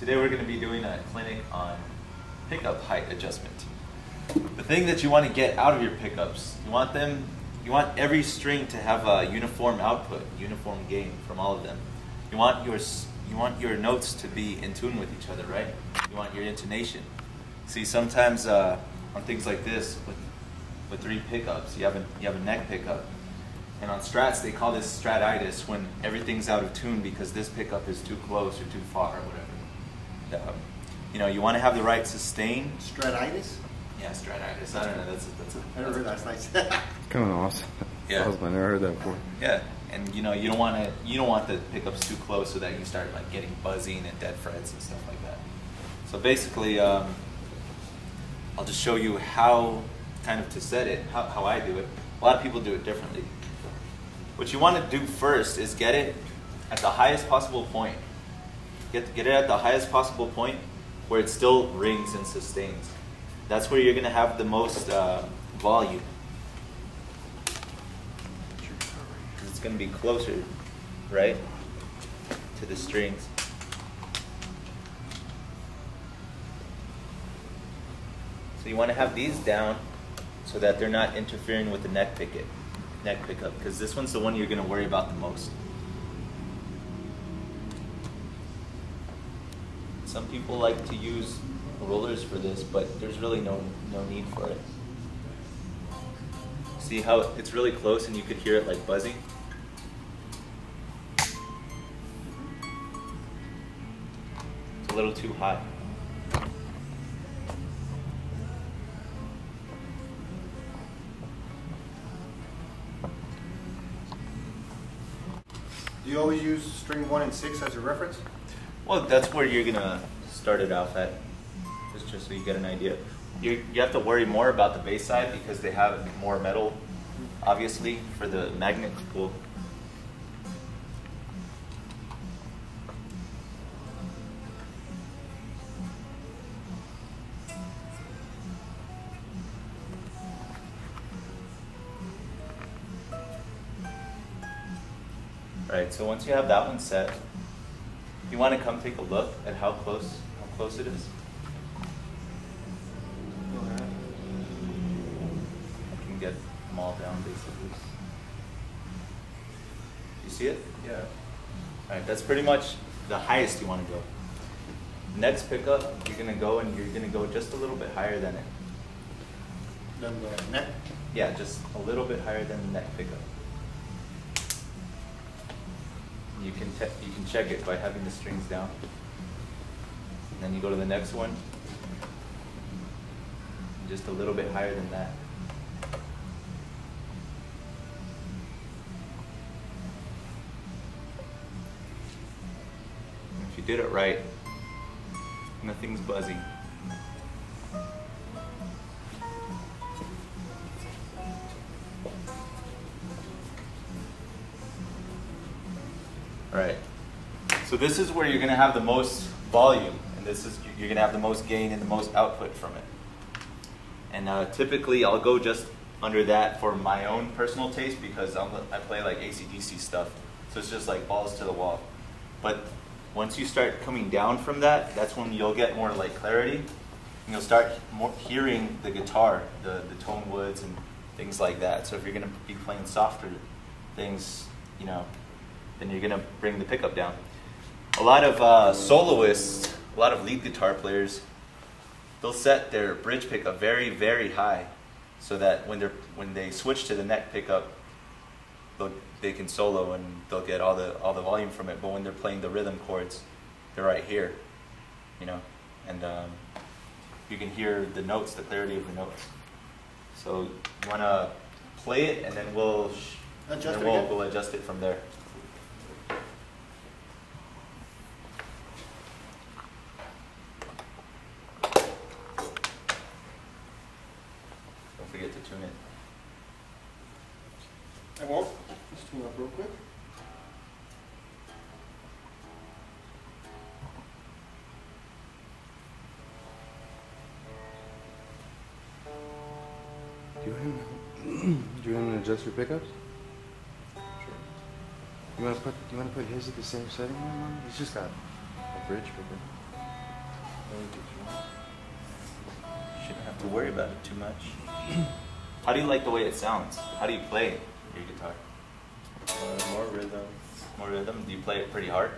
Today we're going to be doing a clinic on pickup height adjustment. The thing that you want to get out of your pickups, you want every string to have a uniform output, uniform gain from all of them. You want your notes to be in tune with each other, right? You want your intonation. See, sometimes on things like this with three pickups, you have a neck pickup. And on strats, they call this stratitis when everything's out of tune because this pickup is too close or too far or whatever. You want to have the right sustain. Stratitis? Yeah, stratitis. I don't know. I never heard that. That's nice. Kind of awesome. Yeah. I never heard that before. Yeah, and you don't want the pickups too close so that you start like getting buzzing and dead frets and stuff like that. So basically, I'll just show you how kind of to set it, how I do it. A lot of people do it differently. What you want to do first is get it at the highest possible point. Get it at the highest possible point where it still rings and sustains. That's where you're going to have the most volume. It's going to be closer, right, to the strings. So you want to have these down so that they're not interfering with the neck pickup, because this one's the one you're going to worry about the most. Some people like to use rollers for this, but there's really no need for it. See how it's really close and you could hear it like buzzing? It's a little too high. Do you always use string 1 and 6 as a reference? Well, that's where you're gonna start it off at, just so you get an idea. You have to worry more about the bass side because they have more metal, obviously, for the magnet to pull. Right, so once you have that one set, you want to come take a look at how close it is. I can get them all down basically. You see it? Yeah. All right, that's pretty much the highest you want to go. Next pickup, you're going to go and you're going to go just a little bit higher than it. Then the neck? Yeah, just a little bit higher than the neck pickup. You can check it by having the strings down. And then you go to the next one, just a little bit higher than that. And if you did it right, nothing's buzzing. Right. So this is where you're going to have the most volume, and you're going to have the most gain and the most output from it. And typically I'll go just under that for my own personal taste because I play like AC/DC stuff, so it's just like balls to the wall. But once you start coming down from that, that's when you'll get more like clarity, and you'll start hearing the guitar, the tone woods and things like that. So if you're going to be playing softer things, then you're going to bring the pickup down. A lot of soloists, a lot of lead guitar players, they'll set their bridge pickup very, very high so that when they switch to the neck pickup, they can solo and they'll get all the volume from it. But when they're playing the rhythm chords, they're right here, and you can hear the notes, the clarity of the notes. So you want to play it, and then we'll adjust it from there. Don't forget to tune it. I won't. Just tune up real quick. Do you want to adjust your pickups? Sure. You want to put his at the same setting, Mom? He's just got a bridge pickup. Shouldn't have to worry about it too much. How do you like the way it sounds? How do you play your guitar? More rhythm. More rhythm? Do you play it pretty hard?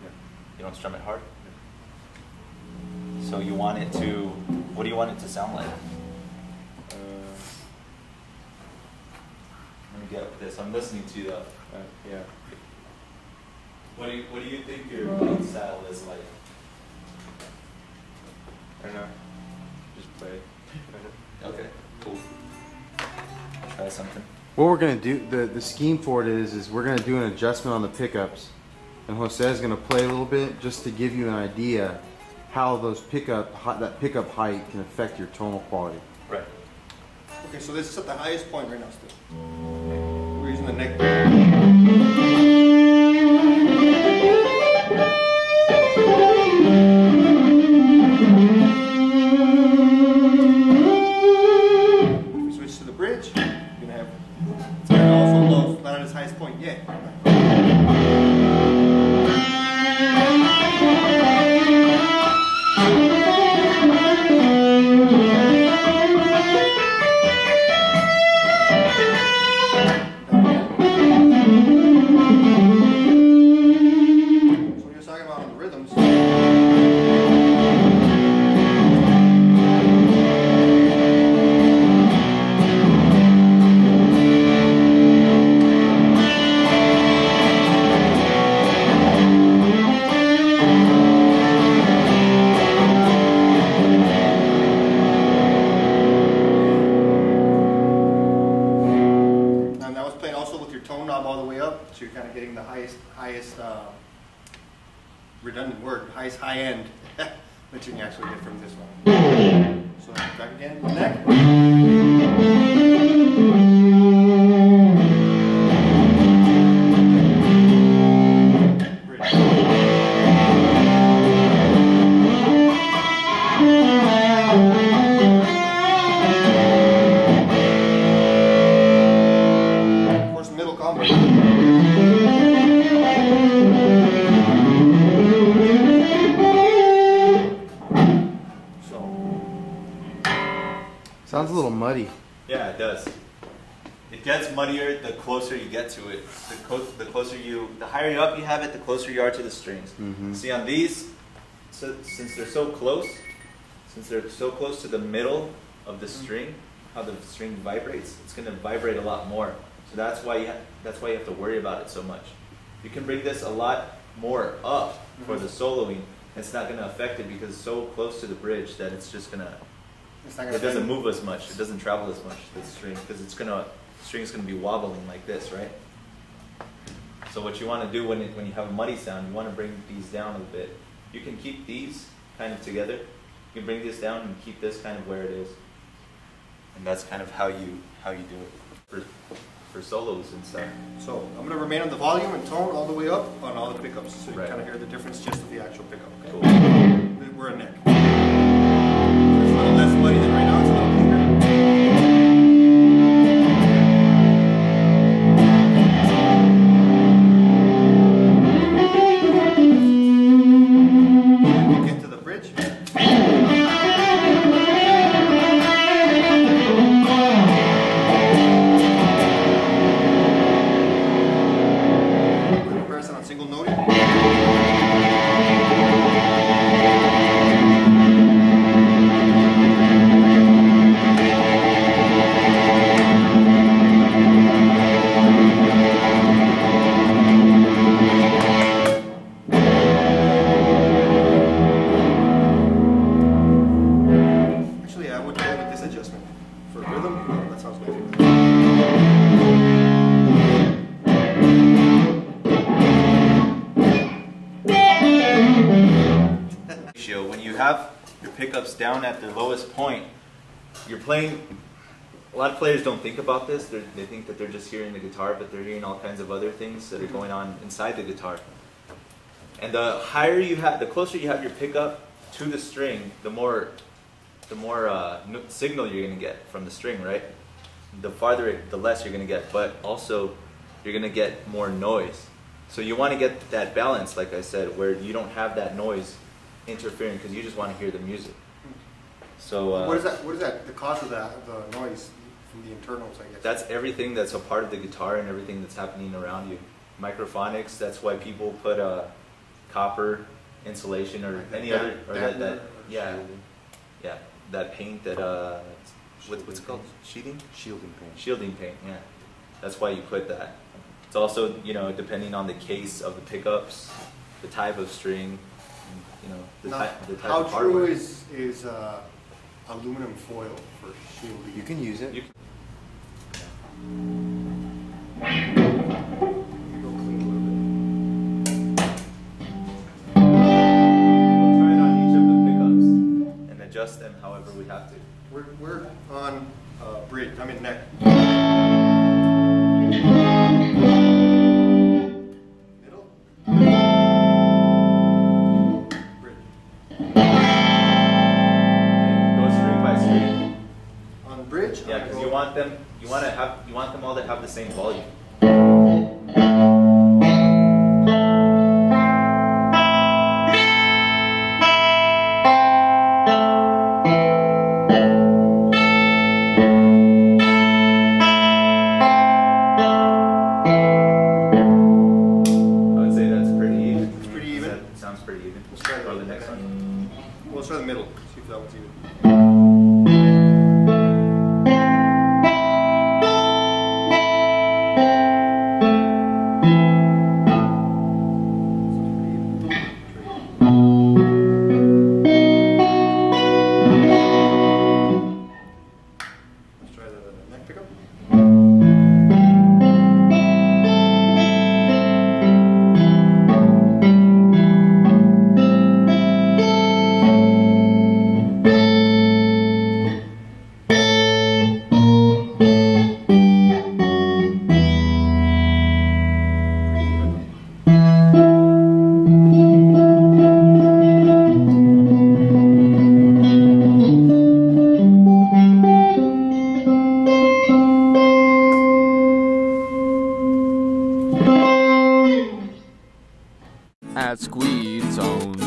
Yeah. You don't strum it hard? So you want it to, what do you want it to sound like? Let me get this. I'm listening to you though. Yeah. What do you think your playing style is like? I don't know. Just play. Okay, cool. Try something. What we're gonna do, the scheme for it is we're gonna do an adjustment on the pickups, and Jose is gonna play a little bit just to give you an idea how those that pickup height can affect your tonal quality. Right. Okay, so this is at the highest point right now still. We're using the neck. If we switch to the bridge, you're gonna have it's kind of also low, not at its highest point yet. Redundant word, highest high end that you can actually get from this one. So back again, neck. Bridge. Of course, middle combo. Sounds a little muddy. Yeah, it does. It gets muddier the closer you get to it. The higher up you have it, the closer you are to the strings. Mm-hmm. See on these, since they're so close to the middle of the string, how the string vibrates, it's going to vibrate a lot more. So that's why you have to worry about it so much. You can bring this a lot more up for the soloing. It's not going to affect it because it's so close to the bridge that it's just going to. It doesn't move as much. It doesn't travel as much, the string, because the string's going to be wobbling like this, right? So what you want to do when you have a muddy sound, you want to bring these down a bit. You can keep these kind of together. You can bring this down and keep this kind of where it is. And that's kind of how you do it for solos and stuff. So I'm going to remain on the volume and tone all the way up on all the pickups, so you Right. kind of hear the difference just of the actual pickup. Okay? Cool. We're a neck. It's a little less muddy than right now, it's a little cleaner. Get to the bridge. Comparison on single noting. Actually, I would go with this adjustment. For rhythm, that sounds my favorite. When you have your pickups down at their lowest point, you're playing. A lot of players don't think about this. They think that they're just hearing the guitar, but they're hearing all kinds of other things that are going on inside the guitar. And the higher you have, the closer you have your pickup to the string, the more signal you're going to get from the string, right? The farther, the less you're going to get, but also you're going to get more noise. So you want to get that balance, like I said, where you don't have that noise interfering because you just want to hear the music. So what is that? What is that? The cause of that, the noise from the internals, I guess. that's everything that's a part of the guitar and everything that's happening around you. Microphonics. That's why people put copper insulation or Like any that other or that or yeah that paint that what's it called, sheeting, Shielding paint. shielding paint. Yeah, that's why you put that. It's also, you know, depending on the case of the pickups, the type of string, you know, the Now, type of how hardware. true is aluminum foil for shielding? You can use it. You Go clean a try it on each of the pickups and adjust them however we have to. little bit. We're on bridge. I mean neck. Middle. Bridge. Okay, go string by string. On bridge. Yeah, I'm because gonna you go- want them all to have the same volume. I would say that's pretty even. It's pretty even? That sounds pretty even. Let's try Or the next one. Well, let's try the middle. See if that one's even. Let's try the neck pickup. Pretty even. at SqueeTone.